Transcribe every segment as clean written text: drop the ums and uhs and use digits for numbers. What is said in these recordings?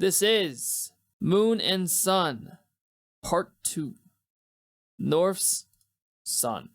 This is Moon and Sun, Part 2. North's Sun.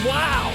Wow!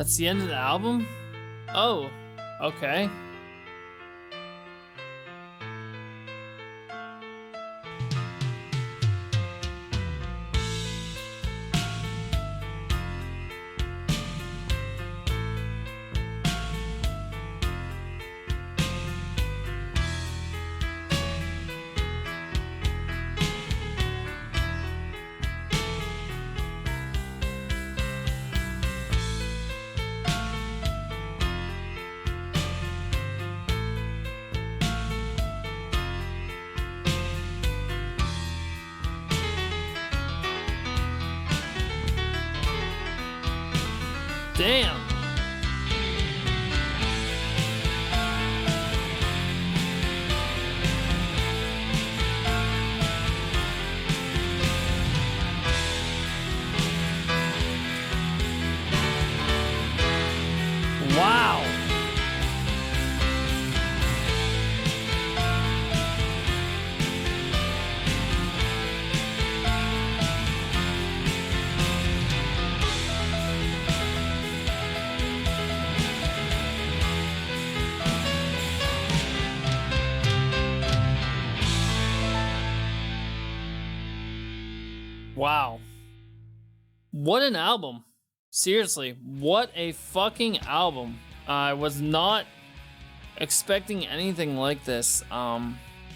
That's the end of the album? Oh, okay. Damn. Wow. Wow. What an album. Seriously, what a fucking album. I was not expecting anything like this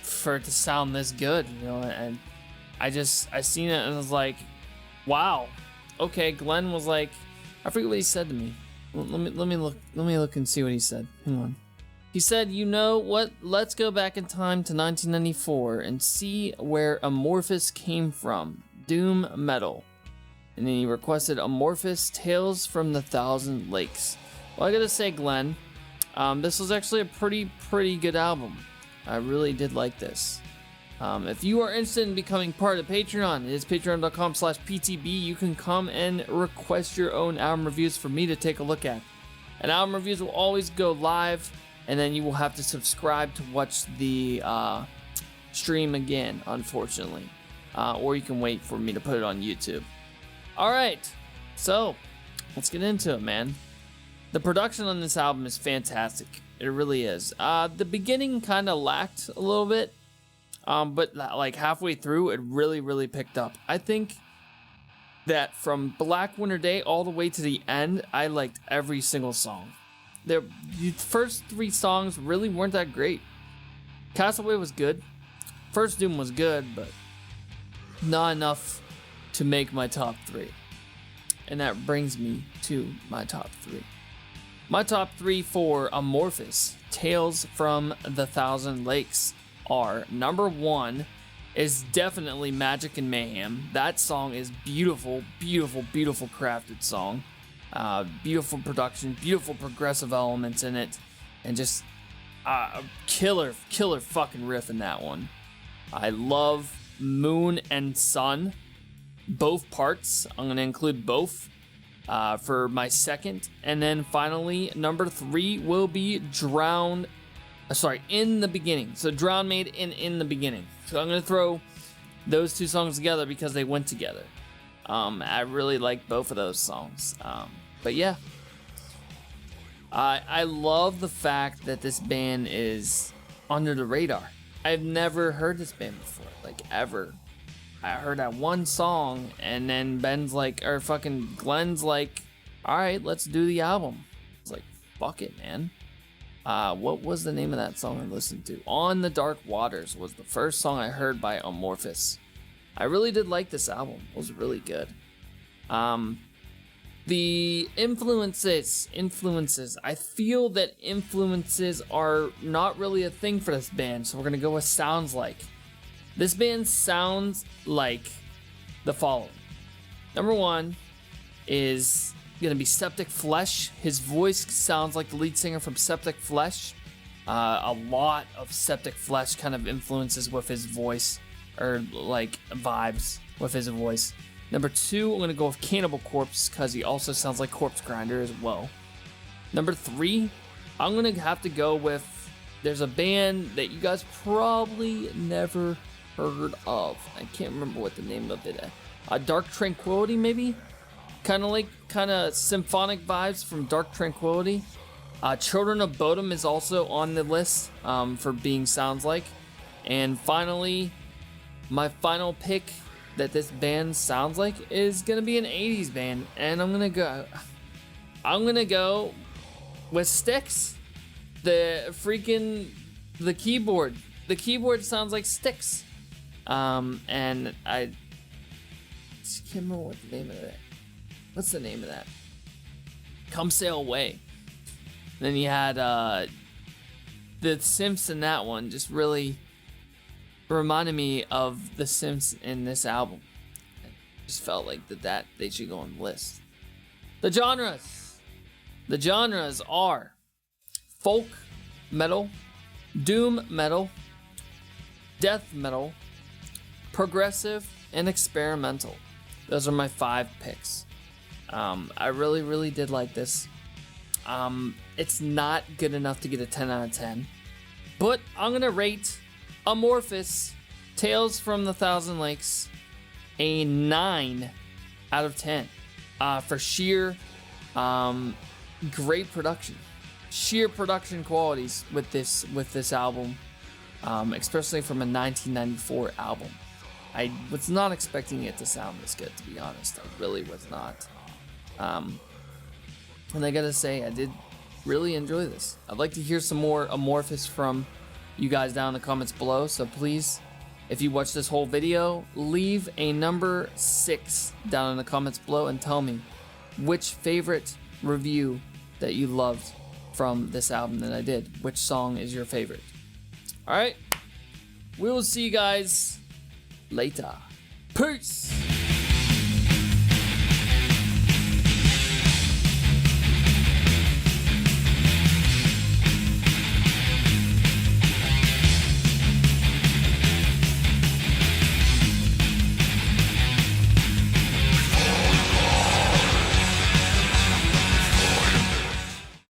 for it to sound this good, you know, and I seen it and was like, wow. Okay, Glenn was like, I forget what he said to me. Let me look and see what he said. Hang on. He said, you know what? Let's go back in time to 1994 and see where Amorphis came from. Doom metal. And then he requested Amorphis Tales from the Thousand Lakes. Well, I gotta say, Glenn, this was actually a pretty good album. I really did like this. If you are interested in becoming part of Patreon, it is patreon.com/PTB. You can come and request your own album reviews for me to take a look at. And album reviews will always go live, and then you will have to subscribe to watch the stream again, unfortunately. Or you can wait for me to put it on YouTube. Alright, so let's get into it, man. The production on this album is fantastic. It really is. The beginning kind of lacked a little bit, but like halfway through, it really picked up. I think that from Black Winter Day all the way to the end, I liked every single song. The first 3 songs really weren't that great. Castaway was good. First Doom was good, but not enough to make my top 3. And that brings me to my top 3. My top 3 for Amorphis, Tales from the Thousand Lakes, are number 1 is definitely Magic and Mayhem. That song is beautiful crafted song. Beautiful production, beautiful progressive elements in it, and just killer fucking riff in that one. I love Moon and Sun, both parts. I'm gonna include both for my second, and then finally number 3 will be In the Beginning. So Drown made in the Beginning. So I'm gonna throw those 2 songs together because they went together. I really like both of those songs. But yeah, I love the fact that this band is under the radar. I've never heard this band before, like ever. I heard that one song, and then Glenn's like, all right, let's do the album. I was like, fuck it, man. What was the name of that song I listened to? On the Dark Waters was the first song I heard by Amorphis. I really did like this album. It was really good. The influences. I feel that influences are not really a thing for this band, so we're gonna go with sounds like. This band sounds like the following. Number 1 is gonna be Septic Flesh. His voice sounds like the lead singer from Septic Flesh. A lot of Septic Flesh kind of influences with his voice, or like vibes with his voice. Number 2, I'm gonna go with Cannibal Corpse because he also sounds like Corpse Grinder as well. Number 3, I'm gonna have to go with, there's a band that you guys probably never heard of. I can't remember what the name of it is. Dark Tranquility, maybe? Kind of symphonic vibes from Dark Tranquility. Children of Bodom is also on the list for being sounds like. And finally, my final pick that this band sounds like is gonna be an 80s band, and I'm gonna go with Styx. The keyboard sounds like Styx. And I just can't remember what the name of that. What's the name of that? Come Sail Away. Then you had the Simps in that one just really reminded me of the Simps in this album. I just felt like that they should go on the list. The genres are folk metal, doom metal, death metal, progressive, and experimental. Those are my 5 picks. I really did like this. It's not good enough to get a 10 out of 10, but I'm gonna rate Amorphis Tales from the Thousand Lakes a 9 out of 10 for sheer great production, sheer production qualities with this album, especially from a 1994 album. I was not expecting it to sound this good, to be honest. I really was not. And I gotta say, I did really enjoy this. I'd like to hear some more Amorphis from you guys down in the comments below. So please, if you watch this whole video, leave a number 6 down in the comments below and tell me which favorite review that you loved from this album that I did. Which song is your favorite? Alright, we will see you guys later. Peace!